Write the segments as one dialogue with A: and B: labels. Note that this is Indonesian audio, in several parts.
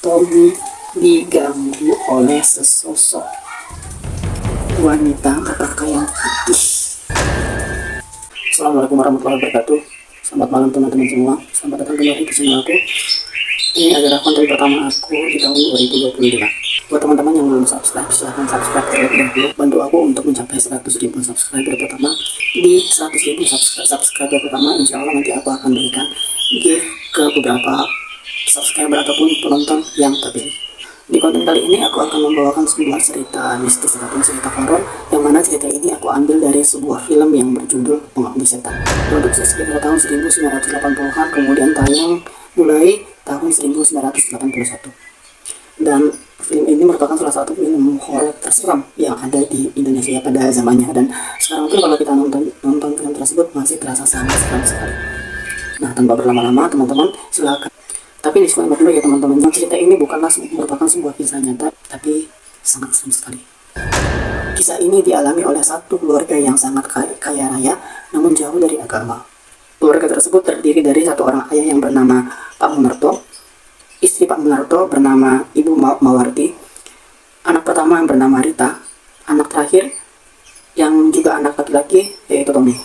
A: Tommy diganggu oleh sesosok wanita berpakaian putih. Assalamualaikum warahmatullahi wabarakatuh. Selamat malam teman-teman semua. Selamat datang kembali di channel aku. Ini adalah konten pertama aku di tahun 2025. Buat teman-teman yang belum subscribe, silahkan subscribe terlebih dahulu. Bantu aku untuk mencapai 100.000 subscriber pertama. Di 100.000 subscriber pertama, insya Allah nanti aku akan berikan gift ke beberapa subscriber ataupun penonton yang terpilih. Di konten kali ini aku akan membawakan sebuah cerita mistis ataupun cerita horor, yang mana cerita ini aku ambil dari sebuah film yang berjudul Pengabdi Setan. Produksi sekitar tahun 1980-an, kemudian tayang mulai tahun 1981. Dan film ini merupakan salah satu film horor terseram yang ada di Indonesia pada zamannya, dan sekarang pun kalau kita nonton film tersebut masih terasa sangat seram sekali. Nah, tanpa berlama-lama teman-teman, silakan. Tapi disclaimer dulu ya teman-teman, cerita ini bukanlah merupakan sebuah kisah nyata, tapi sangat seram sekali. Kisah ini dialami oleh satu keluarga yang sangat kaya raya, namun jauh dari agama. Keluarga tersebut terdiri dari satu orang ayah yang bernama Pak Munarto, istri Pak Munarto bernama Ibu Mawarti, anak pertama yang bernama Rita, anak terakhir yang juga anak laki-laki yaitu Tommy.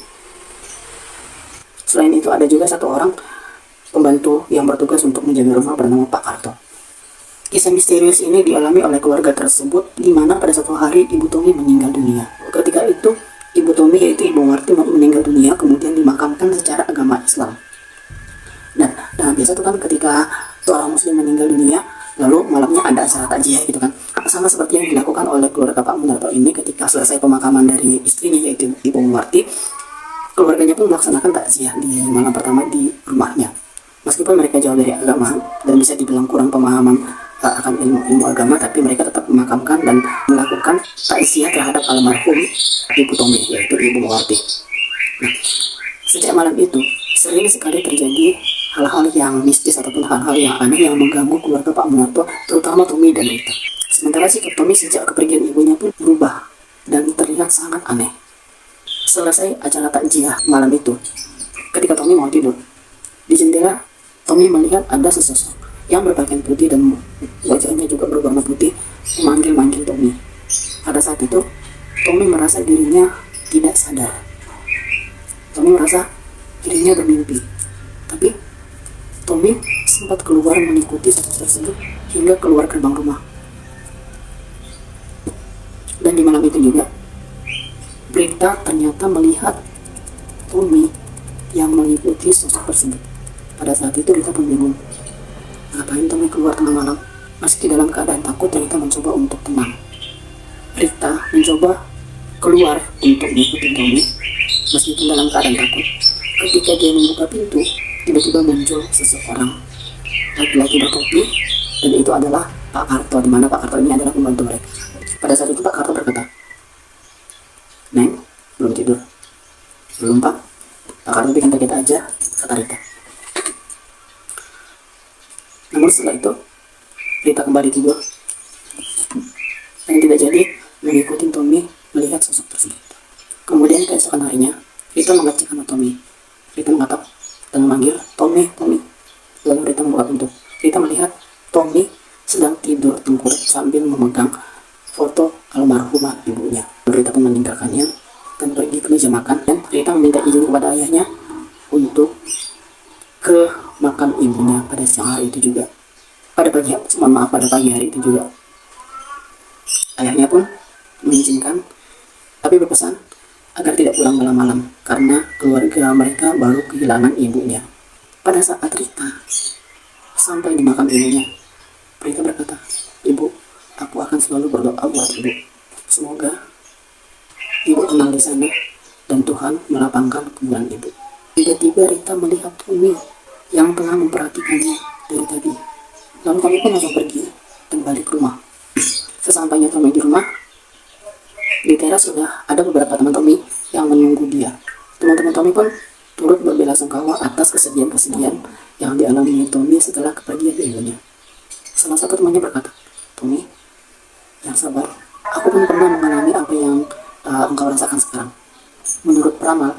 A: Selain itu ada juga satu orang pembantu yang bertugas untuk menjaga rumah bernama Pak Karto. Kisah misterius ini dialami oleh keluarga tersebut, di mana pada satu hari Ibu Tommy meninggal dunia. Ketika itu Ibu Tommy yaitu Ibu Marti meninggal dunia, kemudian dimakamkan secara agama Islam. Nah, biasa tuh kan ketika seorang muslim meninggal dunia, lalu malamnya ada acara takziah gitu kan. Sama seperti yang dilakukan oleh keluarga Pak Munarto ini ketika selesai pemakaman dari istrinya yaitu Ibu Marti, keluarganya pun melaksanakan takziah di malam pertama di rumahnya. Meskipun mereka jauh dari agama dan bisa dibilang kurang pemahaman akan ilmu agama, tapi mereka tetap memakamkan dan melakukan takziah terhadap almarhum Ibu Tommy yaitu Ibu Mawarti. Nah, sejak malam itu sering sekali terjadi hal-hal yang mistis ataupun hal-hal yang aneh yang mengganggu keluarga Pak Munarto, terutama Tommy dan Rita. Sementara sikap Tommy sejak kepergian ibunya pun berubah dan terlihat sangat aneh. Selesai acara takziah malam itu, ketika Tommy mau tidur, di jendela Tommy melihat ada sesosok yang berpakaian putih dan wajahnya juga berwarna putih memanggil-manggil Tommy. Pada saat itu, Tommy merasa dirinya tidak sadar. Tommy merasa dirinya bermimpi. Tapi, Tommy sempat keluar mengikuti sosok tersebut hingga keluar gerbang rumah. Dan di malam itu juga, Rita ternyata melihat Tommy yang mengikuti sosok tersebut. Pada saat itu Rita pun bingung, ngapain Tommy keluar tengah malam? Meski dalam keadaan takut, Rita mencoba untuk tenang. Rita mencoba keluar untuk mengikuti Tommy meskipun dalam keadaan takut. Ketika dia membuka pintu, tiba-tiba muncul seseorang laki-laki bertopi, dan itu adalah Pak Karto, di mana Pak Karto ini adalah pembantu mereka. Pada saat itu Pak Karto berkata, "Neng, belum tidur?" "Belum, Pak." Pak Karto bikin kaget aja, kata Rita. Namun setelah itu, Rita kembali tidur dan tidak jadi mengikuti Tommy melihat sosok tersebut. Kemudian keesokan harinya, Rita mengecek sama Tommy. Rita mengatap dan memanggil, "Tommy, Tommy." Lalu Rita membuka pintu. Rita melihat Tommy sedang tidur tengkurap sambil memegang foto almarhumah ibunya. Rita pun meninggalkannya dan pergi ke meja makan, dan Rita meminta izin kepada ayahnya untuk ke makam ibunya pada siang hari itu juga. Pada pagi hari itu juga. Ayahnya pun mengizinkan, tapi berpesan agar tidak pulang malam-malam karena keluarga mereka baru kehilangan ibunya. Pada saat Rita sampai di makam ibunya, Rita berkata, "Ibu, aku akan selalu berdoa buat ibu. Semoga ibu tenang di sana dan Tuhan melapangkan kuburan ibu." Tiba-tiba Rita melihat Tommy yang tengah memperhatikannya dari tadi. Lalu Tommy pun langsung pergi dan balik ke rumah. Sesampainya Tommy di rumah, di teras sudah ada beberapa teman Tommy yang menunggu dia. Teman-teman Tommy pun turut berbelasungkawa atas kesedihan-kesedihan yang dialami Tommy setelah kepergian ibunya. Salah satu temannya berkata, "Tommy, yang sabar. Aku pun pernah mengalami apa yang engkau rasakan sekarang. Menurut peramal,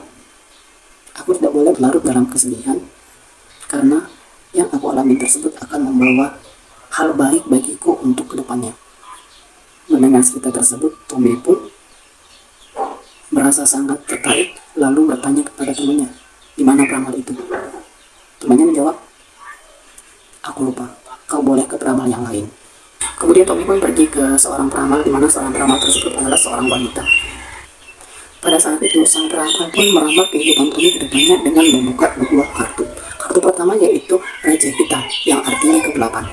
A: aku tidak boleh larut dalam kesedihan karena yang aku alami tersebut akan membawa hal baik bagiku untuk kedepannya. Mendengar cerita tersebut, Tommy pun merasa sangat tertarik, lalu bertanya kepada temannya, di mana peramal itu? Temannya menjawab, aku lupa, kau boleh ke peramal yang lain. Kemudian Tommy pun pergi ke seorang peramal, di mana seorang peramal tersebut adalah seorang wanita. Pada saat itu, sang peramal pun meramal kehidupan Tommy ke depannya dengan membuka dua kartu. Kartu pertama yaitu Raja Hitam, yang artinya kegelapan.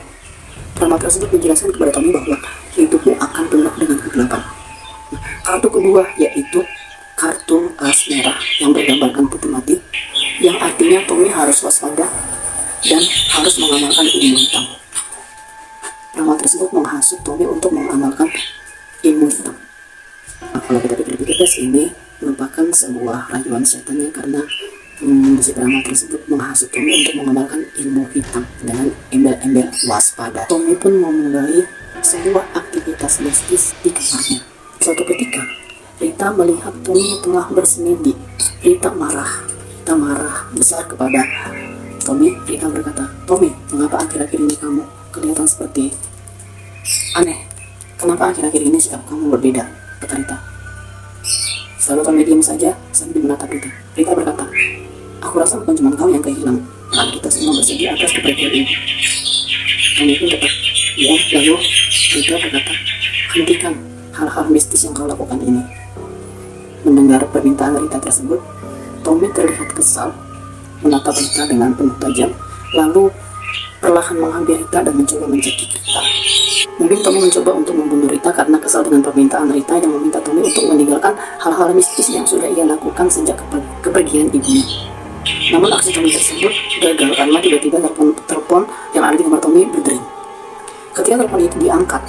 A: Peramal tersebut menjelaskan kepada Tommy bahwa hidupmu akan penuh dengan kegelapan. Kartu kedua yaitu kartu as merah yang bergambarkan putih mati, yang artinya Tommy harus waspada dan harus mengamalkan ilmu hitam. Peramal tersebut menghasut Tommy untuk mengamalkan ilmu hitam. Nah, kalau kita pikir-pikir guys, ini merupakan sebuah rayuan setannya, karena si peramal tersebut menghasut Tommy untuk mengamalkan ilmu hitam dengan embel-embel waspada. Tommy pun memulai sebuah aktivitas mistis di kamarnya. Suatu ketika, Rita melihat Tommy tengah bersemedi. Rita marah besar kepada Tommy. Rita berkata, Tommy, mengapa akhir-akhir ini kamu kelihatan seperti aneh? Kenapa akhir-akhir ini sikap kamu berbeda? Kata Rita. Lalu Tommy diam saja sambil menatap Rita. Rita berkata, aku rasa bukan cuma kau yang kehilangan, kita semua bersedia atas kepergian ini. Tommy pun tetap diam. Lalu Rita berkata, hentikan hal-hal mistis yang kau lakukan ini. Mendengar permintaan Rita tersebut, Tommy terlihat kesal, menatap Rita dengan penuh tajam, lalu perlahan menghampiri Rita dan mencoba mencekik Rita. Mungkin Tommy mencoba untuk membunuh Rita karena kesal dengan permintaan Rita yang meminta Tommy untuk meninggalkan hal-hal mistis yang sudah ia lakukan sejak kepergian ibunya. Namun aksi Tommy tersebut gagal karena tiba-tiba telepon yang ada di kamar Tommy berdering. Ketika telepon itu diangkat,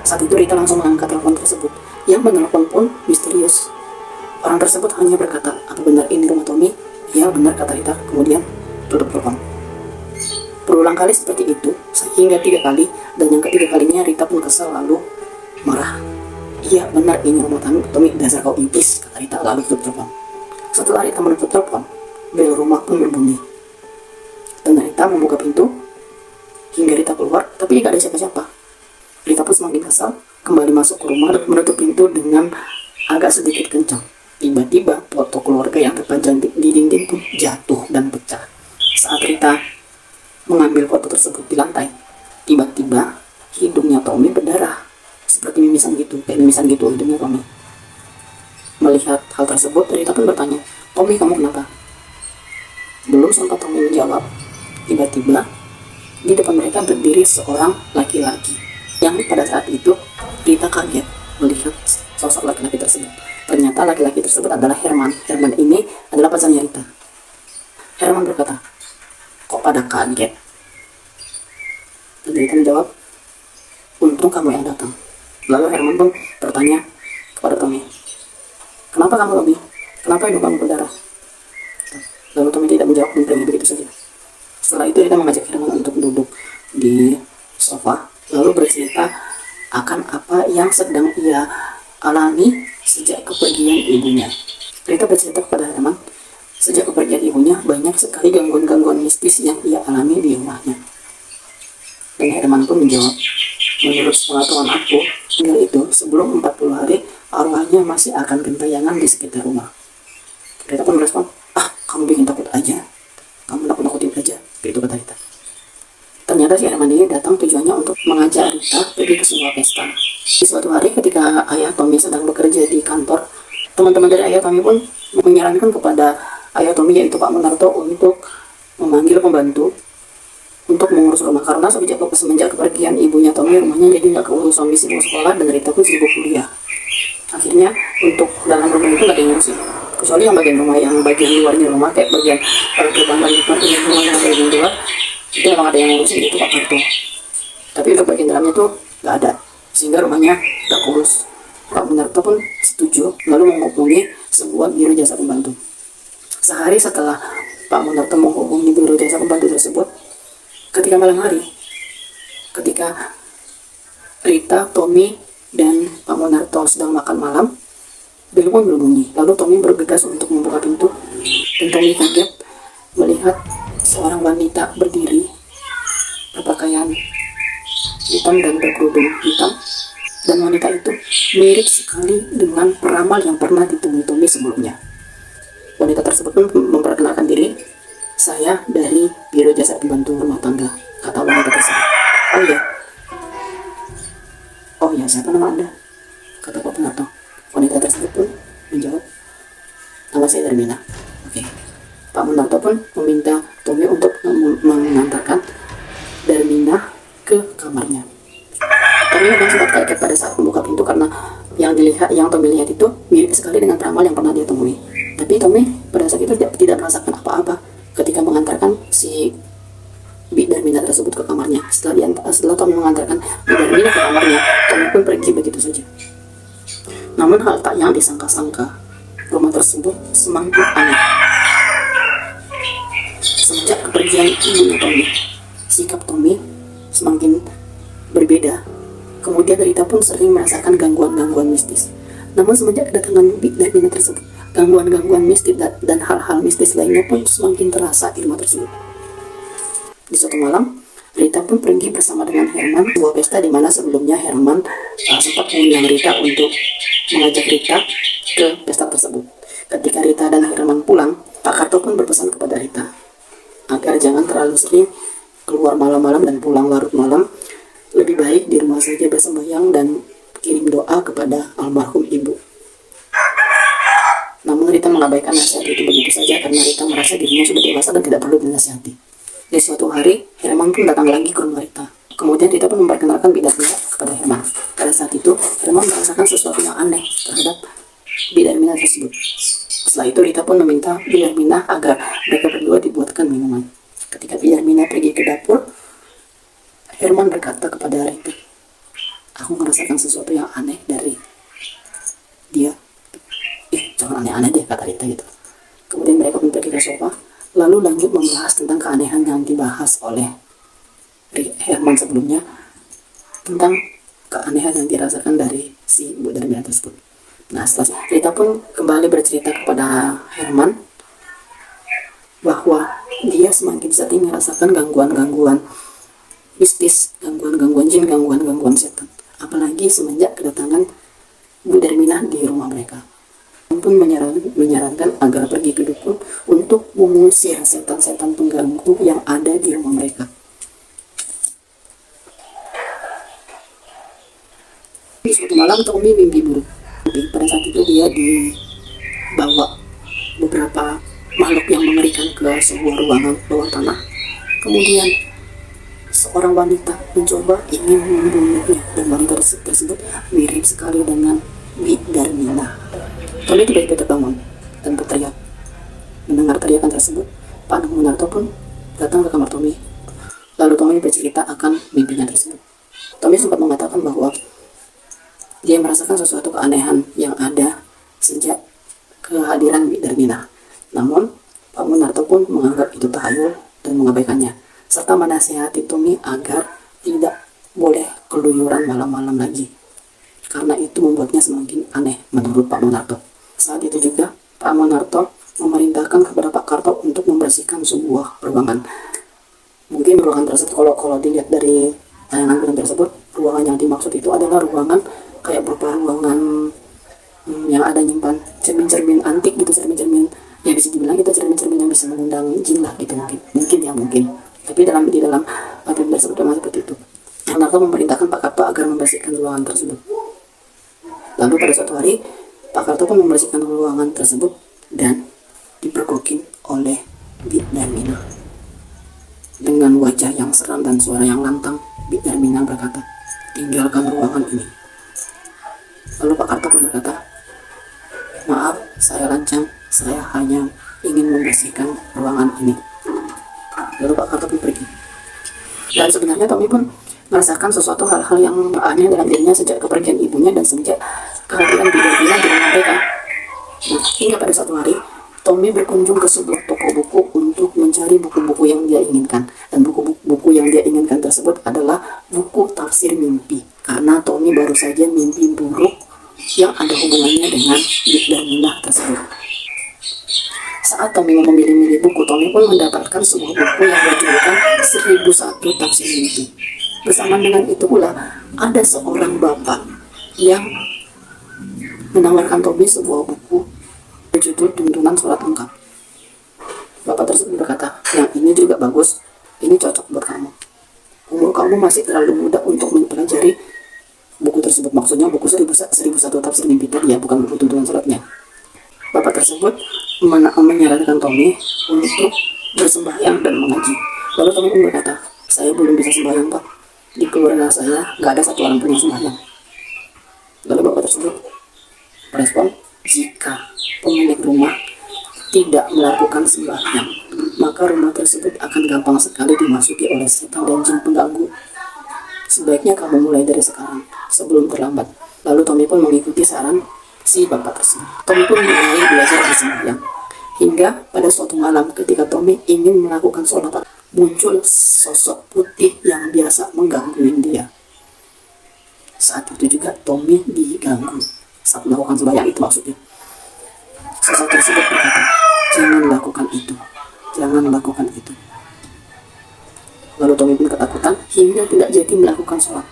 A: saat itu Rita langsung mengangkat telepon tersebut. Yang menelpon pun misterius. Orang tersebut hanya berkata, apa benar ini rumah Tommy? Ya benar, kata Rita. Kemudian tutup telepon. Berulang kali seperti itu, sehingga 3 kali, dan yang ketiga kalinya Rita pun kesal lalu marah. Iya benar ini rumah Tommy, dasar kau iblis, kata Rita lalu tutup telepon. Setelah Rita menutup telepon, bel rumah pun berbunyi. Dan Rita membuka pintu hingga Rita keluar, tapi tidak ada siapa-siapa. Rita pun semakin kesal, kembali masuk ke rumah dan menutup pintu dengan agak sedikit kencang. Tiba-tiba foto keluarga yang terpajang di dinding pun jatuh dan pecah. Saat Rita mengambil foto tersebut di lantai, tiba-tiba hidungnya Tommy berdarah, seperti mimisan gitu, kayak mimisan gitu hidungnya Tommy. Melihat hal tersebut, Rita pun bertanya, Tommy, kamu kenapa? Belum sempat Tommy menjawab, tiba-tiba di depan mereka berdiri seorang laki-laki. Yang pada saat itu Rita kaget melihat sosok laki-laki tersebut. Ternyata laki-laki tersebut adalah Herman. Herman ini adalah pacarnya Rita. Herman berkata, kok pada kaget? Dan Rita menjawab, untung kamu yang datang. Lalu Herman pun bertanya kepada Tommy, kenapa kamu Tommy? Kenapa hidung kamu berdarah? Lalu Tommy tidak menjawab dan pergi begitu saja. Setelah itu Rita mengajak Herman untuk duduk di sofa, lalu bercerita akan apa yang sedang ia alami sejak kepergian ibunya. Rita bercerita kepada Herman, sejak kepergian ibunya banyak sekali gangguan-gangguan mistis yang ia alami di rumahnya. Dan Herman pun menjawab, menurut pengetahuan aku, hingga itu sebelum 40 hari arwahnya masih akan gentayangan di sekitar rumah. Rita pun merespon, kamu bikin takut aja, kamu nakut-nakutin aja, begitu kata Rita. Ternyata si Herman ini datang tujuannya untuk mengajak Rita pergi ke sebuah pesta. Di suatu hari ketika ayah Tommy sedang bekerja di kantor, teman-teman dari ayah Tommy pun menyarankan kepada ayah Tommy, yaitu Pak Munarto, untuk memanggil pembantu untuk mengurus rumah, karena semenjak kepergian ibunya Tommy, rumahnya jadi nggak keurus. Tommy sibuk sekolah dan Rita pun sibuk kuliah. Akhirnya untuk dalam rumah itu nggak ada yang ngurusin, kecuali yang bagian luarnya rumah, kayak bagian gerbang depan rumah yang bagian luar itu memang ada yang ngurusin, itu Pak Karto. Tapi untuk bagian dalamnya tuh nggak ada, sehingga rumahnya nggak kurus. Pak Munarto pun setuju, lalu menghubungi sebuah biro jasa pembantu. Sehari setelah Pak Munarto menghubungi biro jasa pembantu tersebut, ketika malam hari, ketika Rita, Tommy, dan Pak Munarto sedang makan malam, bel pun berbunyi. Lalu Tommy bergegas untuk membuka pintu, dan Tommy kaget melihat seorang wanita berdiri berpakaian hitam dan berkerudung hitam, dan wanita itu mirip sekali dengan peramal yang pernah ditemui Tommy sebelumnya. Wanita tersebut pun memperkenalkan diri, "Saya dari Biro Jasa Pembantu Rumah Tangga," kata wanita tersebut. "Oh ya, oh ya, siapa nama Anda?" kata Pak Munarto. Wanita tersebut pun menjawab, "Nama saya Darmina." Oke. Pak Munarto pun meminta Tommy untuk mengantarkan Darmina ke kamarnya. Tommy memang sempat kaget pada saat membuka pintu karena yang Tommy lihat itu mirip sekali dengan peramal yang pernah dia temui. Tapi Tommy pada saat itu tidak merasakan apa-apa ketika mengantarkan si Bi Darmina tersebut ke kamarnya. Setelah Tommy mengantarkan Bi Darmina ke kamarnya, Tommy pun pergi begitu saja. Namun hal tak yang disangka-sangka, rumah tersebut semakin aneh. Semenjak kepergian ibunya Tommy, sikap Tommy semakin berbeda. Kemudian Rita pun sering merasakan gangguan-gangguan mistis. Namun semenjak kedatangan Bi Darmina tersebut, gangguan-gangguan mistis dan hal-hal mistis lainnya pun semakin terasa di rumah tersebut. Di suatu malam, Rita pun pergi bersama dengan Herman ke sebuah pesta di mana sebelumnya Herman sempat mengundang Rita untuk mengajak Rita ke pesta tersebut. Ketika Rita dan Herman pulang, Pak Karto pun berpesan kepada Rita agar jangan terlalu sering keluar malam-malam dan pulang larut malam. Lebih baik di rumah saja bersembahyang dan kirim doa kepada almarhum ibu. Namun Rita mengabaikan nasihat itu begitu saja karena Rita merasa dirinya sudah dewasa dan tidak perlu dinasihati. Di suatu hari, Herman pun datang lagi ke rumah Rita. Kemudian Rita pun memperkenalkan Bi Darmina kepada Herman. Pada saat itu, Herman merasakan sesuatu yang aneh terhadap Bi Darmina tersebut. Setelah itu Rita pun meminta Bi Darmina agar mereka berdua dibuatkan minuman. Ketika Bi Darmina pergi ke dapur, Herman berkata kepada Rita, "Aku merasakan sesuatu yang aneh dari dia." Jangan aneh-aneh deh, kata Rita gitu. Kemudian mereka pun pergi ke sofa, lalu lanjut membahas tentang keanehan yang dibahas oleh Herman sebelumnya, tentang keanehan yang dirasakan dari si Bu Darmina tersebut. Nah, setelah Rita pun kembali bercerita kepada Herman bahwa dia semakin sering merasakan gangguan-gangguan mistis, gangguan-gangguan jin, gangguan-gangguan setan. Apalagi semenjak kedatangan Bu Darmina di rumah mereka. Pun menyarankan agar pergi ke dukun untuk mengusir setan-setan pengganggu yang ada di rumah mereka. Di suatu malam Tommy mimpi buruk. Pada saat itu dia dibawa beberapa makhluk yang mengerikan ke sebuah ruangan bawah tanah. Kemudian seorang wanita mencoba ingin membunuhnya, dan wanita tersebut mirip sekali dengan Bi Darmina. Tommy tiba-tiba terbangun dan berteriak. Mendengar teriakan tersebut, Pak Munarto pun datang ke kamar Tommy. Lalu Tommy bercerita akan mimpinya tersebut. Tommy sempat mengatakan bahwa dia merasakan sesuatu keanehan yang ada sejak kehadiran Bi Darmina. Namun, Pak Munarto pun menganggap itu tahayul dan mengabaikannya, serta menasihati Tommy agar tidak boleh keluyuran malam-malam lagi, karena itu membuatnya semakin aneh menurut Pak Munarto. Saat itu juga Pak Munarto memerintahkan kepada Pak Karto untuk membersihkan sebuah ruangan. Mungkin ruangan tersebut kalau dilihat dari tayangan film tersebut, ruangan yang dimaksud itu adalah ruangan kayak berupa ruangan yang ada nyimpan cermin-cermin antik gitu, cermin-cermin yang bisa dibilang itu cermin-cermin yang bisa mengundang jin lah gitu, mungkin. Tapi di dalam film tersebut memang seperti itu. Pak Karto memerintahkan Pak Karto agar membersihkan ruangan tersebut. Lalu pada suatu hari, Pak Karto pun membersihkan ruangan tersebut dan dipergokin oleh Bi Darmina. Dengan wajah yang seram dan suara yang lantang, Bi Darmina berkata, "Tinggalkan ruangan ini." Lalu Pak Karto pun berkata, "Maaf, saya lancang, saya hanya ingin membersihkan ruangan ini." Lalu Pak Karto pun pergi. Dan sebenarnya Tommy pun merasakan sesuatu hal-hal yang aneh dalam dirinya sejak kepergian ibunya dan sejak kehadiran Bi Darmina di rumah mereka. Nah, hingga pada suatu hari, Tommy berkunjung ke sebuah toko buku untuk mencari buku-buku yang dia inginkan. Dan buku-buku yang dia inginkan tersebut adalah buku tafsir mimpi. Karena Tommy baru saja mimpi buruk yang ada hubungannya dengan Bi Darmina tersebut. Saat Tommy memilih-milih buku, Tommy pun mendapatkan sebuah buku yang berjudulkan 1001 Tafsir Mimpi. Bersamaan dengan itu pula, ada seorang bapak yang menawarkan Tommy sebuah buku berjudul Tuntunan Sholat Lengkap. Bapak tersebut berkata, yang ini juga bagus, ini cocok buat kamu. Umur kamu masih terlalu muda untuk mempelajari buku tersebut. Maksudnya buku 1001 Tafsir Mimpi tadi ya, bukan buku tuntunan sholatnya. Bapak tersebut menyarankan Tommy untuk bersembahyang dan mengaji. Lalu Tommy pun berkata, saya belum bisa sembahyang Pak. Di keluarga saya nggak ada satu orang pun yang sembahyang. Lalu bapak tersebut merespon, jika pemilik rumah tidak melakukan sembahyang, maka rumah tersebut akan gampang sekali dimasuki oleh setan dan jin pengganggu. Sebaiknya kamu mulai dari sekarang, sebelum terlambat. Lalu Tommy pun mengikuti saran si bapak tersebut. Tommy pun mulai belajar bersembahyang. Hingga pada suatu malam ketika Tommy ingin melakukan sholat, muncul sosok putih yang biasa menggangguin dia. Saat itu juga Tommy diganggu saat melakukan sembahyang itu maksudnya. Sosok tersebut berkata, jangan lakukan itu, jangan lakukan itu. Lalu Tommy pun ketakutan hingga tidak jadi melakukan sholat.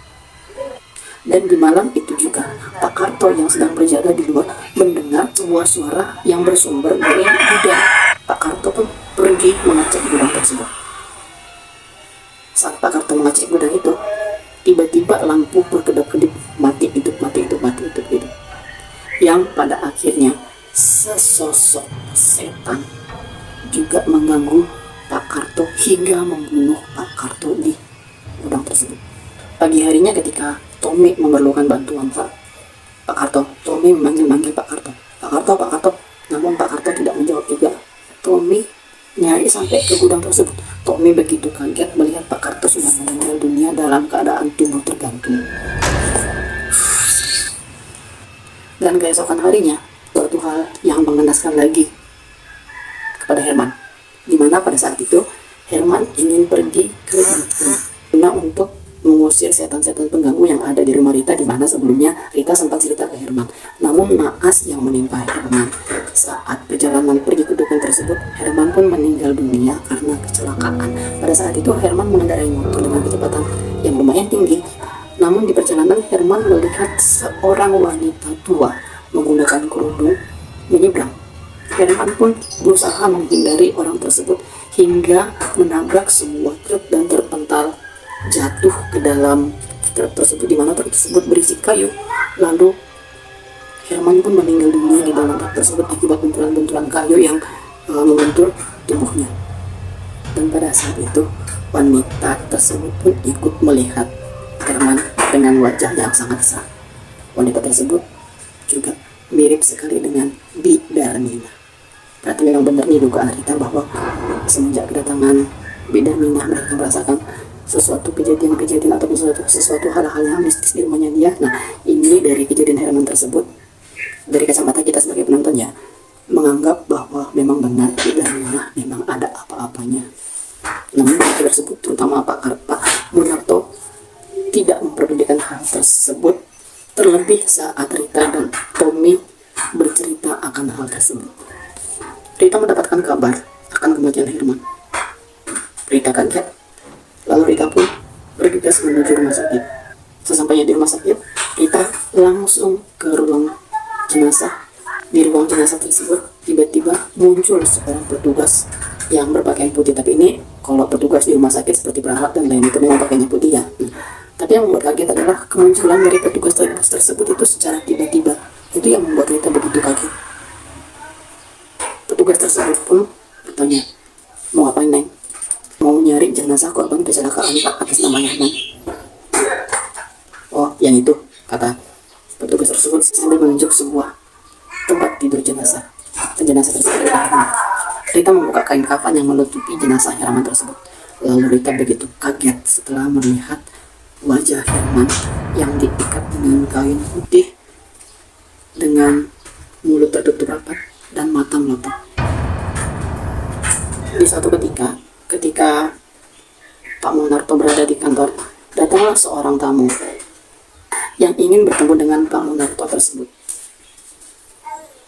A: Dan di malam itu juga Pak Karto yang sedang berjaga di luar mendengar sebuah suara yang bersumber dari gudang. Pak Karto pun pergi mengecek gudang tersebut. Saat Pak Karto mengecek gudang itu, tiba-tiba lampu berkedap-kedip, mati hidup, mati hidup, mati hidup, hidup. Yang pada akhirnya sesosok setan juga mengganggu Pak Karto hingga membunuh Pak Karto di gudang tersebut. Pagi harinya ketika Tommy memerlukan bantuan Pak Karto, Tommy memanggil Pak Karto. Pak Karto, Pak Karto. Namun Pak Karto tidak menjawab juga. Tommy nyari sampai ke gudang tersebut. Tommy begitu kaget melihat Pak Karto sudah meninggal dunia dalam keadaan tubuh tergantung. Dan keesokan harinya, suatu hal yang mengenaskan lagi kepada Herman, di mana pada saat itu Herman ingin pergi ke Rita untuk mengusir setan-setan pengganggu yang ada di rumah Rita, di mana sebelumnya Rita sempat cerita ke Herman. Namun naas yang menimpa Herman. Saat perjalanan pergi ke dukun tersebut, Herman pun meninggal dunia karena kecelakaan. Pada saat itu Herman mengendarai motor dengan kecepatan yang lumayan tinggi. Namun di perjalanan Herman melihat seorang wanita tua menggunakan kerudung menyeberang. Herman pun berusaha menghindari orang tersebut hingga menabrak sebuah truk dan terpental jatuh ke dalam truk tersebut, di mana truk tersebut berisi kayu. Lalu Herman pun meninggal dunia di dalam truk tersebut akibat benturan-benturan kayu yang membentur tubuhnya. Dan pada saat itu wanita tersebut pun ikut melihat Herman dengan wajah yang sangat serem. Wanita tersebut juga mirip sekali dengan Bidarmina. Berarti memang benar nih dugaan Rita bahwa semenjak kedatangan Bidarmina mereka merasakan sesuatu kejadian-kejadian atau sesuatu hal-hal yang mistis di rumahnya dia. Nah, ini dari kejadian Herman tersebut, dari kacamata kita sebagai penonton ya, menganggap bahwa memang benar Bidarmina memang ada apa-apanya. Namun mereka tersebut, terutama Pak Munarto, tidak memperdulikan hal tersebut, terlebih saat Rita dan Tommy bercerita akan hal tersebut. Rita mendapatkan kabar akan kematian Herman. Rita kaget. Lalu Rita pun bergegas menuju rumah sakit. Sesampainya di rumah sakit, Rita langsung ke ruang jenazah. Di ruang jenazah tersebut tiba-tiba muncul seorang petugas yang berpakaian putih. Tapi ini kalau petugas di rumah sakit seperti perawat dan lain itu memang pakaiannya putih ya. Tapi yang membuat kaget adalah kemunculan dari petugas tersebut itu secara tiba-tiba. Itu yang membuat Rita begitu kaget. Petugas tersebut pun bertanya, mau ngapain Neng? Mau nyari jenazah korban kecelakaan Pak atas nama Herman. Oh, yang itu, kata petugas tersebut sambil menunjuk sebuah tempat tidur jenazah. Dan jenazah tersebut adalah Herman. Rita membuka kain kafan yang menutupi jenazah Herman tersebut. Lalu Rita begitu kaget setelah melihat wajah Herman yang diikat dengan kain putih dengan mulut tertutup rapat dan mata melotot. Di suatu ketika Pak Munarto berada di kantor, datanglah seorang tamu yang ingin bertemu dengan Pak Munarto tersebut.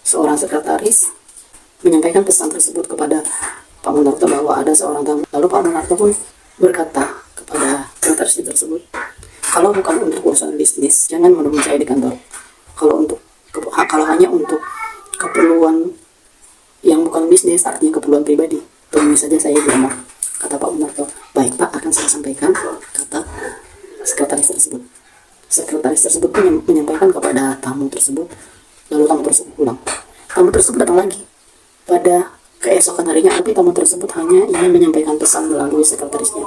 A: Seorang sekretaris menyampaikan pesan tersebut kepada Pak Munarto bahwa ada seorang tamu. Lalu Pak Munarto pun berkata kepada sekretaris tersebut, kalau bukan untuk urusan bisnis, jangan menemui saya di kantor. Kalau hanya untuk keperluan yang bukan bisnis, artinya keperluan pribadi, temui saja saya di rumah, kata Pak Munarto. Baik Pak, akan saya sampaikan, kata sekretaris tersebut. Sekretaris tersebut menyampaikan kepada tamu tersebut, lalu tamu tersebut pulang. Tamu tersebut datang lagi pada keesokan harinya, tapi tamu tersebut hanya ingin menyampaikan pesan melalui sekretarisnya.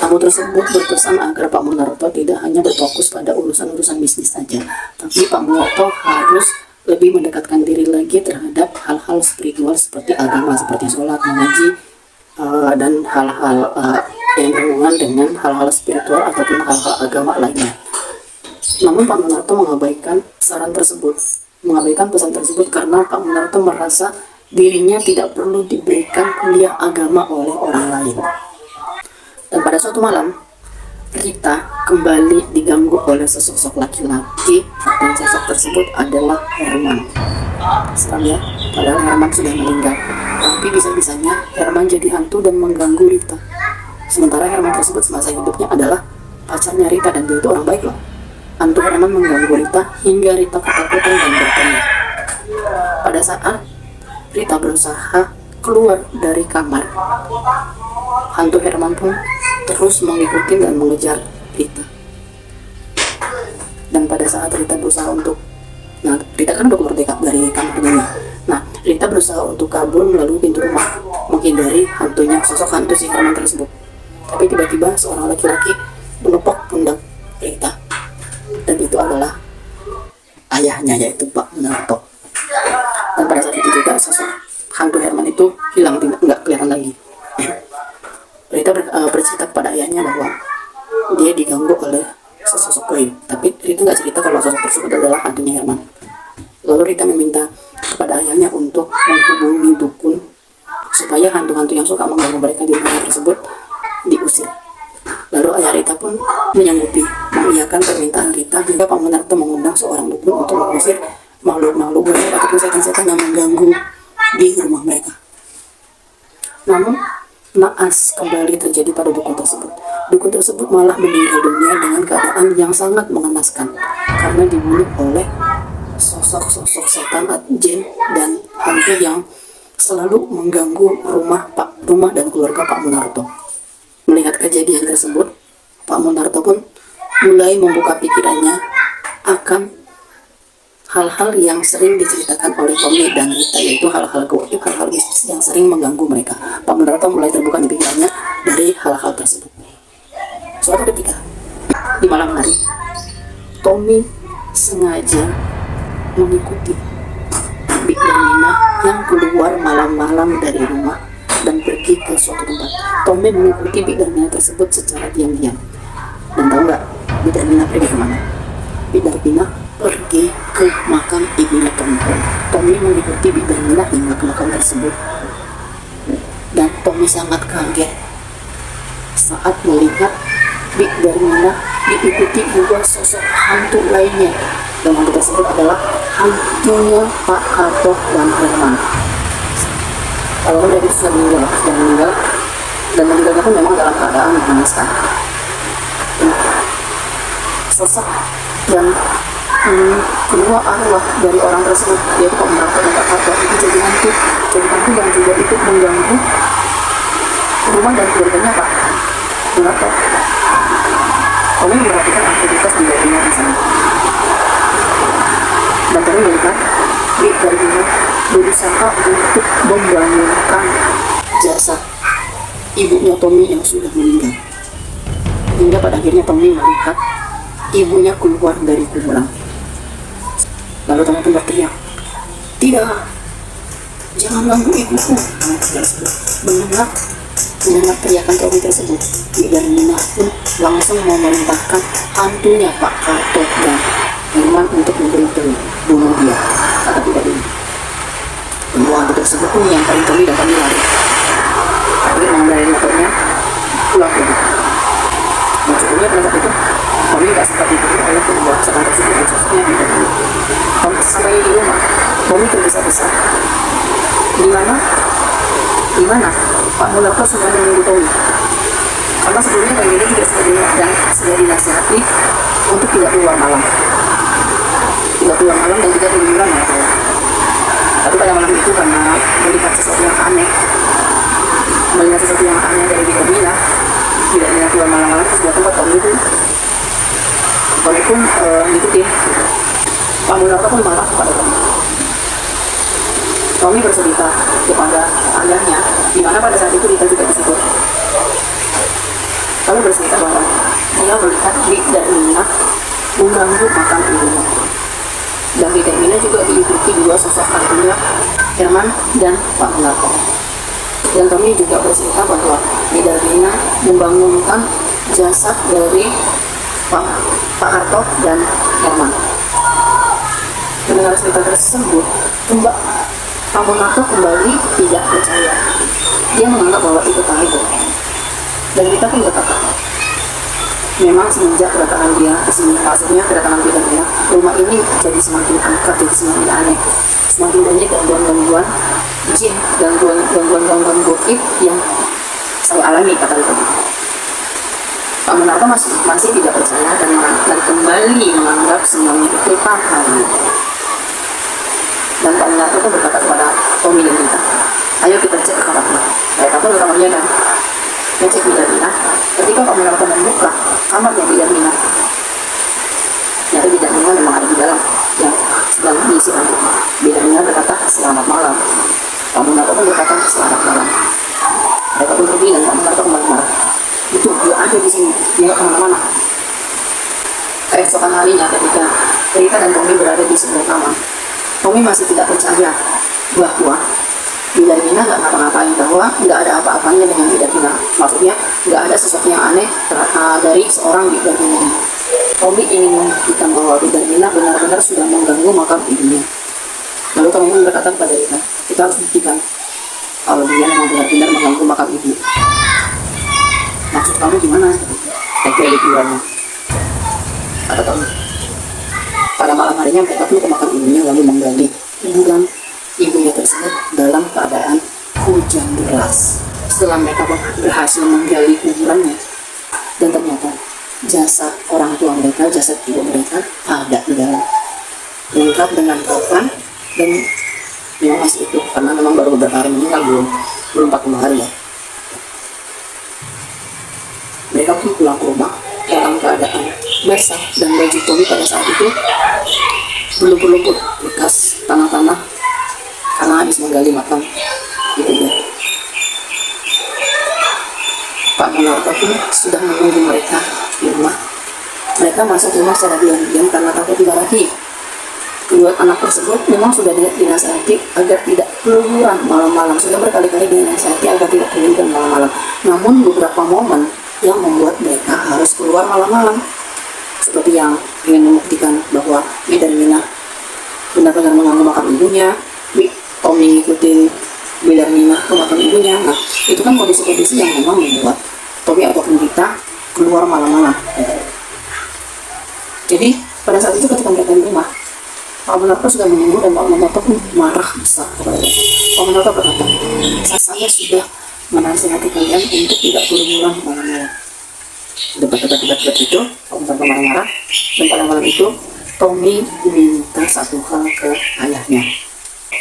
A: Tamu tersebut berpesan agar Pak Munarto tidak hanya berfokus pada urusan-urusan bisnis saja, tapi Pak Munarto harus lebih mendekatkan diri lagi terhadap hal-hal spiritual seperti agama, seperti sholat, mengaji, dan hal-hal yang berhubungan dengan hal-hal spiritual ataupun hal-hal agama lainnya. Namun Pak Munarto mengabaikan saran tersebut, mengabaikan pesan tersebut karena Pak Munarto merasa dirinya tidak perlu diberikan kuliah agama oleh orang lain. Dan pada suatu malam, Rita kembali diganggu oleh sesosok laki-laki, dan sosok tersebut adalah Herman. Seram ya, padahal Herman sudah meninggal, tapi bisa-bisanya Herman jadi hantu dan mengganggu Rita. Sementara Herman tersebut semasa hidupnya adalah pacarnya Rita dan dia itu orang baik loh. Hantu Herman mengganggu Rita hingga Rita ketakutan dan berteriak. Pada saat Rita berusaha keluar dari kamar, hantu Herman pun terus mengikuti dan mengejar Rita. Dan pada saat Rita berusaha untuk, Rita kan udah keluar dari kamarnya. Rita berusaha untuk kabur melalui pintu rumah, menghindari hantunya, sosok hantu si Herman tersebut. Tapi tiba-tiba seorang laki-laki menepuk pundak Rita, dan itu adalah ayahnya, yaitu Pak Munarto. Dan pada saat itu juga sosok hantu Herman itu hilang, nggak kelihatan lagi. Rita bercerita kepada ayahnya bahwa dia diganggu oleh sesosok gaib, tapi Rita nggak cerita kalau sosok tersebut adalah hantunya Herman. Lalu Rita meminta kepada ayahnya untuk menghubungi dukun supaya hantu-hantu yang suka mengganggu mereka di rumah tersebut diusir. Lalu ayah Rita pun menyanggupi, mengiyakan permintaan Rita, hingga Pak Munarto mengundang seorang dukun untuk mengusir makhluk-makhluk gaib ataupun setan-setan yang mengganggu di rumah mereka. Namun naas kembali terjadi pada dukun tersebut. Dukun tersebut malah meninggal dunia dengan keadaan yang sangat mengenaskan karena dibunuh oleh sosok-sosok setan, jin, dan hantu yang selalu mengganggu rumah dan keluarga Pak Munarto. Melihat kejadian tersebut, Pak Munarto pun mulai membuka pikirannya akan hal-hal yang sering diceritakan oleh Tommy dan Rita, yaitu hal-hal gaib, hal-hal mistis yang sering mengganggu mereka. Pak Munarto mulai terbuka di pikirannya dari hal-hal tersebut. Suatu ketika di malam hari, Tommy sengaja mengikuti Bik dan Nina yang keluar malam-malam dari rumah dan pergi ke suatu tempat. Tommy mengikuti Bik dan Nina tersebut secara diam-diam. Dan tahu nggak Bik dan Nina pergi kemana? Bik dan Nina pergi ke makam ibunya Tommy. Tommy mengikuti Bik dan Nina hingga ke makam tersebut, dan Tommy sangat kaget saat melihat Bik dan Nina diikuti dua sosok hantu lainnya, dan hantu tersebut adalah hantunya Pak Harto dan Herman. Kalau mereka sudah meninggal, dan meninggalnya pun memang dalam keadaan mengenaskan. Sosok dan kedua arwah dari orang tersebut, yaitu Pak Munarto dan Pak Harto, itu jadi hantu yang juga ikut mengganggu rumah dan keluarganya Pak Munarto. Kami memperhatikan aktivitas di dalamnya di sana, dan kami melihat Bik dan Nina berusaha untuk membangunkan jasad ibunya Tommy yang sudah meninggal. Hingga pada akhirnya Tommy melihat ibunya keluar dari kuburan. Lalu Tommy pun berteriak, "Tidak, jangan ganggu ibuku." Mendengar teriakan Tommy tersebut, Bik dan Nina pun langsung memerintahkan hantunya Pak Harto dan Herman untuk bunuh dia. Kata tidak ini. Kedua hantu tersebut pun menyampai Tommy dan Tommy lari. Tapi mengendarai motornya pulang ke rumah. Maksudnya pada saat itu Tommy tidak sempat diikuti oleh kedua seorang tersebut, khususnya Bik dan Nina. Sampai di rumah, Tommy tergesa-gesa. Di mana? Pak Munarto sudah menunggu Tommy. Karena sebelumnya Tommy ini juga sudah dinasihati untuk tidak keluar malam, dan tidak keluyuran ya. Tapi pada malam itu karena melihat sesuatu yang aneh dari Mina, tidak keluar malam-malam ke sebuah tempat. Tommy pun ngikutin. Pak Munarto pun marah kepada Tommy. Tommy bercerita kepada ayahnya, di mana pada saat itu Rita juga di situ. Tommy bercerita bahwa dia melihat Dik dan Mina mengganggu makan ibunya. Dan Dik dan Mina juga diikuti dua sosok hantunya, Herman dan Pak Munarto. Dan Tommy juga bercerita bahwa Dik dan Mina membangunkan jasad dari Pak Harto dan Herman. Mendengar cerita tersebut, Pak Munarto kembali tidak percaya. Dia menganggap bahwa itu tahu. Dan kita pun berkata, memang semenjak kedatangan dia ke sini, maksudnya kedatangan dia dan Mina, rumah ini jadi semakin angkat, jadi semakin aneh, semakin banyak gangguan-gangguan jin, gangguan goib yang saya alami, kata itu. Pak Munarto masih tidak percaya dan kembali menganggap semuanya itu tahu. Dan Pak Munarto pun berkata kepada Tommy dan Rita, ayo kita cek ke kamarnya. Mereka pun ke kamarnya dan ngecek Dik dan Mina. Ketika Pak Munarto membuka kamarnya Dik dan Mina, nyata Dik dan Mina memang ada di dalam yang sedang diisi rambut. Dik dan Mina berkata, selamat malam. Pak Munarto pun berkata, selamat malam. Mereka pun pergi dan Pak Munarto kembali marah. Itu dia ada di sini, dia nggak kemana-mana. Keesokan harinya ketika Rita dan Tommy berada di sebuah kamar, Tommy masih tidak percaya bahwa Dik dan Mina nggak ngapa-ngapain, bahwa nggak ada apa-apanya dengan Dik dan Mina. Maksudnya nggak ada sesuatu yang aneh dari seorang Dik dan Mina. Tommy ingin membuktikan bahwa Dik dan Mina benar-benar sudah mengganggu makam ibunya. Lalu Tommy berkata kepada Rita, kita harus buktikan kalau dia memang benar-benar mengganggu makam ibu. Maksud kamu gimana? Kayak liburannya, kata Tommy. Pada malam harinya mereka pun ke makam ibunya lalu menggali kuburan ibunya tersebut dalam keadaan hujan deras. Setelah mereka berhasil menggali kuburannya, dan ternyata jasad orang tua mereka, jasad ibu mereka ada di dalam, lengkap dengan kafan dan memang masih itu karena memang baru beberapa hari meninggal, belum 40 hari ya. Mereka pun pulang ke rumah dalam keadaan basah dan baju Tommy pada saat itu berlumpur-lumpur bekas tanah-tanah karena habis menggali makam ibunya. Pak Munarto pun sudah menunggu mereka di rumah. Mereka masuk rumah secara diam-diam karena takut dimarahi. Kedua anak tersebut memang sudah dinasihati agar tidak keluar malam-malam. Sudah berkali-kali dinasihati agar tidak keluar malam-malam. Namun beberapa momen yang membuat mereka harus keluar malam-malam, seperti yang ingin membuktikan bahwa Dik dan Mina benar-benar mengganggu makam ibunya. Tommy ngikutin Dik dan Mina ke makam ibunya. Nah, itu kan kondisi-kondisi yang memang membuat Tommy ataupun Rita keluar malam-malam. Jadi pada saat itu ketika mereka di rumah, Pak Munarto sudah menunggu dan Pak Munarto pun marah besar kepada mereka. Pak Munarto berkata, saya sudah menasihati kalian untuk tidak keluar malam-malam. Debat itu, Pak Munarto marah-marah, dan pada malam itu Tommy minta satu hal ke ayahnya.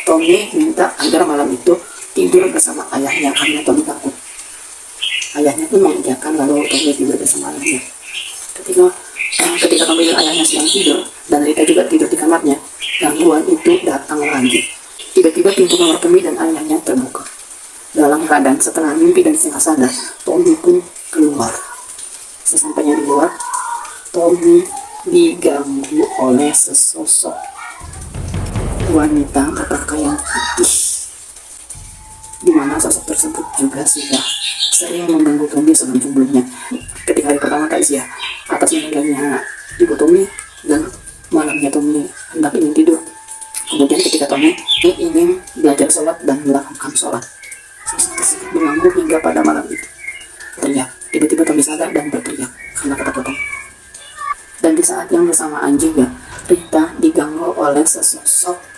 A: Tommy minta agar malam itu tidur bersama ayahnya karena Tommy takut. Ayahnya pun mengiyakan, lalu Tommy tidur bersama ayahnya. Ketika Tommy dan ayahnya sedang tidur dan Rita juga tidur di kamarnya, gangguan itu datang lagi. Tiba-tiba pintu kamar Tommy dan ayahnya terbuka. Dalam keadaan setengah mimpi dan setengah sadar, Tommy pun keluar. Sesampainya di luar, Tommy diganggu oleh sesosok wanita berpakaian putih, di mana sosok tersebut juga sudah sering mengganggu Tommy sebelumnya. Ketika hari pertama tadi ya, atas meninggalnya ibu Tommy dan malamnya Tommy hendak ingin tidur. Kemudian ketika Tommy ingin belajar sholat dan melakukan sholat, sosok tersebut mengganggu hingga pada malam itu. Tiba-tiba Tommy sadar dan berteriak karena ketakutan. Dan di saat yang bersamaan juga, Rita diganggu oleh sesosok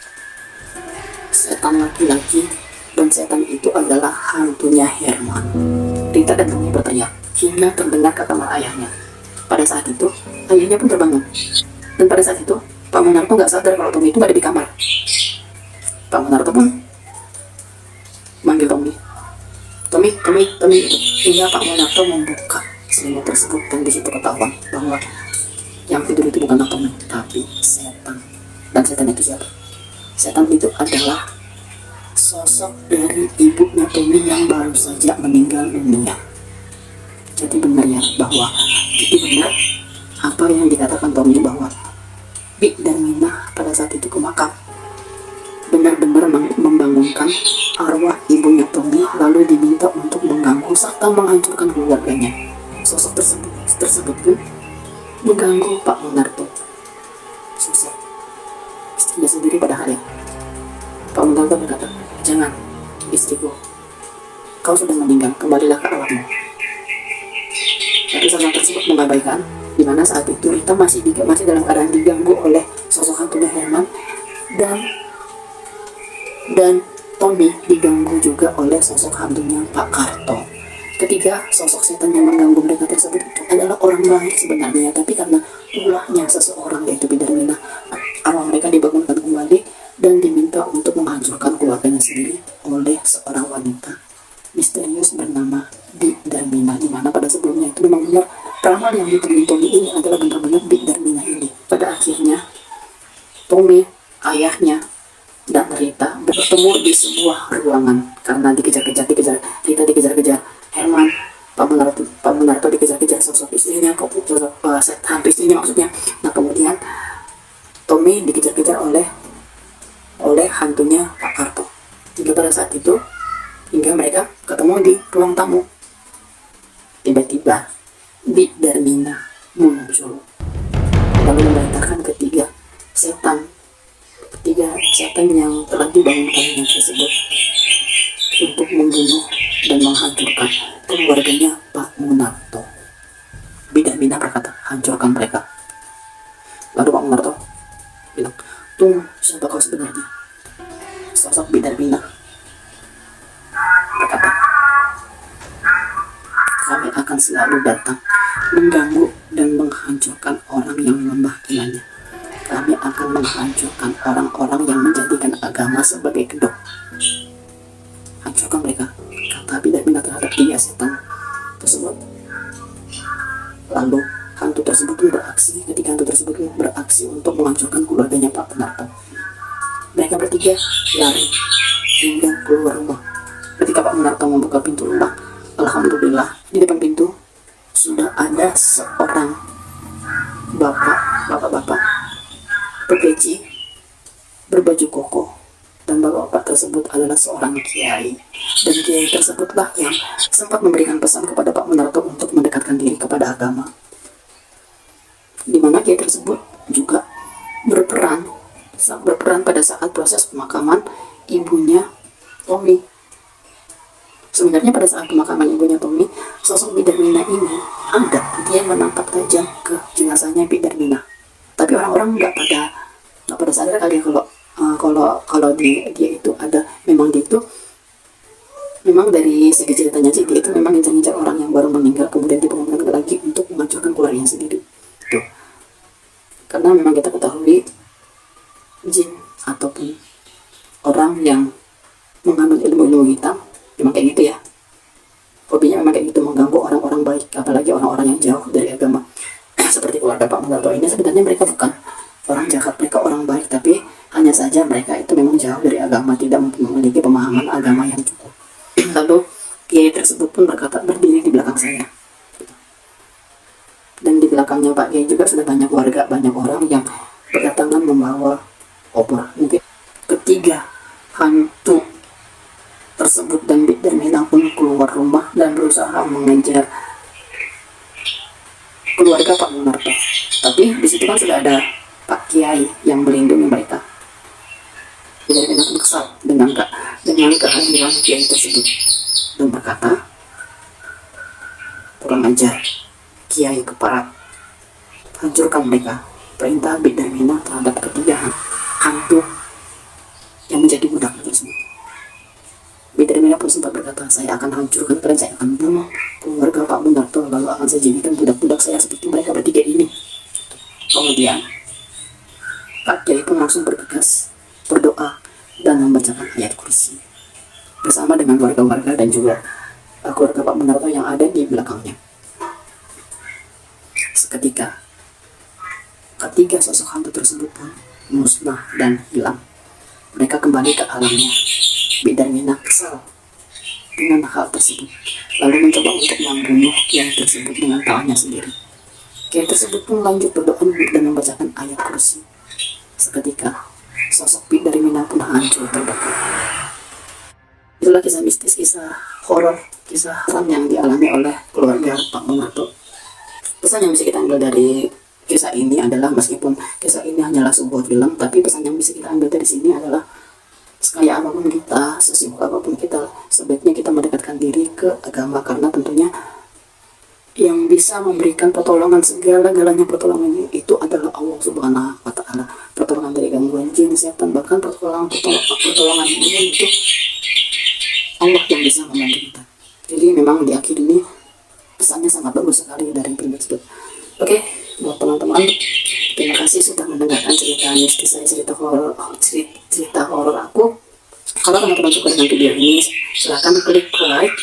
A: setan laki-laki, dan setan itu adalah hantunya Herman. Rita dan Tommy bertanya, hingga terdengar ke kamar ayahnya. Pada saat itu, ayahnya pun terbangun. Dan pada saat itu, Pak Munarto nggak sadar kalau Tommy itu nggak ada di kamar. Pak Munarto pun manggil Tommy. Tommy, Tommy, Tommy itu. Hingga Pak Munarto membuka selimut tersebut dan di situ ketahuan bahwa yang tidur itu bukanlah Tommy, tapi setan. Dan setan itu siapa? Setan itu adalah sosok dari ibunya Tommy yang baru saja meninggal dunia. Jadi benar ya, bahwa itu benar apa yang dikatakan Tommy bahwa Bi dan Mina pada saat itu ke makam, benar-benar membangunkan arwah ibunya Tommy, lalu diminta untuk mengganggu serta menghancurkan keluarganya. Sosok tersebut pun mengganggu Pak Munarto. Sosok istrinya sendiri padahal ya. Pak Munarto berkata, "Jangan, istriku, kau sudah meninggal, kembalilah ke alammu." Tapi sosok tersebut mengabaikan, di mana saat itu Rita masih dalam keadaan diganggu oleh sosok hantunya Herman, dan Tommy diganggu juga oleh sosok hantunya Pak Karto. Ketiga sosok setan yang mengganggu mereka tersebut itu adalah orang baik sebenarnya, tapi karena ulahnya seseorang yaitu Bidarmina, arwah mereka dibangunkan kembali dan diminta untuk menghancurkan keluarganya sendiri oleh seorang wanita misterius bernama Bidarmina, di mana pada sebelumnya itu memang benar ramal yang ditemukan Tommy ini adalah benar-benar Bidarmina ini. Pada akhirnya Tommy, ayahnya, dan Rita bertemu di sebuah ruangan karena dikejar-kejar Rita dikejar-kejar Herman, Pak Munarto dikejar-kejar sosok istrinya, sosok hantu istrinya maksudnya. Nah kemudian Tommy dikejar-kejar oleh hantunya Pak Karto. Hingga pada saat itu, hingga mereka ketemu di ruang tamu. Tiba-tiba Bidarmina muncul lalu memerintahkan ketiga setan yang telah dibangunkannya tersebut untuk membunuh dan menghancurkan keluarganya Pak Munarto. Bidarmina berkata, "Hancurkan mereka." Lalu Pak Munarto bilang, "Tunggu, siapa kau sebenarnya?" Sosok Bidarmina berkata, "Kami akan selalu datang mengganggu dan menghancurkan orang yang menyembah Ilahnya. Kami akan menghancurkan orang-orang yang menjadikan agama sebagai kedok. Hancurkan mereka," kata Bidarmina terhadap tiga setan tersebut. Lalu hantu tersebut pun beraksi. Ketika hantu tersebut beraksi untuk menghancurkan keluarganya Pak Munarto, mereka bertiga lari hingga keluar rumah. Ketika Pak Munarto membuka pintu rumah, alhamdulillah di depan pintu sudah ada seorang bapak-bapak berpeci, berbaju koko, dan bapak-bapak tersebut adalah seorang kiai. Dan kiai tersebutlah yang sempat memberikan pesan kepada Pak Munarto untuk mendekatkan diri kepada agama, di mana kiai tersebut juga berperan pada saat proses pemakaman ibunya Tommy. Sebenarnya pada saat pemakaman ibunya Tommy, sosok Bidarmina ini ada, dia menatap tajam ke jenazahnya Bidarmina. Tapi orang-orang nggak pada sadar kali ya kalau dia itu ada, memang dia itu memang dari segi ceritanya sih dia itu memang ngincar orang yang baru meninggal kemudian dibangunkan lagi untuk menghancurkan keluarganya sendiri. Tuh. Karena memang kita ketahui jin ataupun orang yang menganut ilmu-ilmu hitam memang kayak gitu ya, hobinya memang kayak gitu, mengganggu orang-orang baik, apalagi orang-orang yang jauh dari agama. Seperti keluarga Pak Munarto ini, sebenarnya mereka bukan orang jahat, mereka orang baik, tapi hanya saja mereka itu memang jauh dari agama, tidak memiliki pemahaman agama yang cukup. Lalu kiai tersebut pun berdiri di belakang saya, dan di belakangnya Pak Kiai juga sudah banyak warga, banyak orang yang berdatangan membawa opor. Mungkin ketiga hantu tersebut dan Bidarmina pun keluar rumah dan berusaha mengejar keluarga Pak Munarto. Tapi di situ kan sudah ada Pak Kiai yang melindungi mereka. Bidarmina pun kesal dengan kehadiran Kiai tersebut dan berkata, "Kurang ajar, Kiai keparat, hancurkan mereka." Perintah Bidarmina terhadap ketiga hantu yang menjadi budak tersebut. Bidarmina Dirinya pun sempat berkata, saya akan hancurkan kalian, saya akan bunuh keluarga Pak Munarto, lalu akan saya jadikan budak-budak saya seperti mereka bertiga ini. Kemudian Pak Kiai pun langsung bergegas, berdoa, dan membacakan ayat kursi bersama dengan warga-warga dan juga keluarga Pak Munarto yang ada di belakangnya. Seketika, ketiga sosok hantu tersebut pun musnah dan hilang. Mereka kembali ke alamnya. Bidan Mina kesal dengan hal tersebut, lalu mencoba untuk membunuh kiai tersebut dengan tangannya sendiri. Kiai tersebut pun lanjut berdoa dan membacakan ayat kursi. Seketika, sosok Bidan Mina pun hancur terbakar. Itulah kisah mistis, kisah horor, kisah seram yang dialami oleh keluarga Pak Munarto. Pesan yang bisa kita ambil dari kisah ini adalah, meskipun kisah ini hanyalah sebuah film, tapi pesan yang bisa kita ambil dari sini adalah, sekaya apapun kita, sesibuk apapun kita, sebaiknya kita mendekatkan diri ke agama, karena tentunya yang bisa memberikan pertolongan, segala-galanya pertolongan itu adalah Allah Subhanahu wa Ta'ala. Pertolongan dari gangguan jin, setan, bahkan pertolongan ini itu Allah yang bisa membantu kita. Jadi memang di akhir ini pesannya sangat bagus sekali dari film tersebut. Oke, buat teman-teman, terima kasih sudah mendengarkan cerita mistis saya, cerita horor aku. Kalau teman-teman suka dengan video ini, silahkan klik like,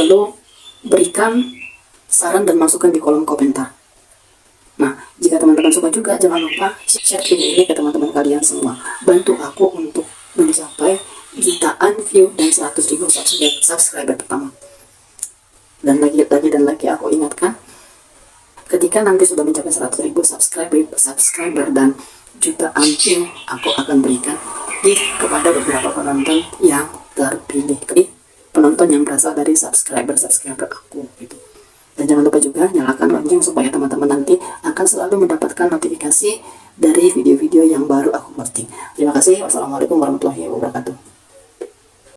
A: lalu berikan saran dan masukan di kolom komentar. Nah, jika teman-teman suka juga, jangan lupa share video ini ke teman-teman kalian semua. Bantu aku untuk mencapai jutaan view dan 100.000 subscriber pertama. Dan lagi aku ingatkan, ketika nanti sudah mencapai 100.000 subscriber dan jutaan view, aku akan berikan gift kepada beberapa penonton yang terpilih. Penonton yang berasal dari subscriber aku gitu. Dan jangan lupa juga nyalakan lonceng supaya teman-teman nanti akan selalu mendapatkan notifikasi dari video-video yang baru aku posting. Terima kasih. Wassalamualaikum warahmatullahi wabarakatuh.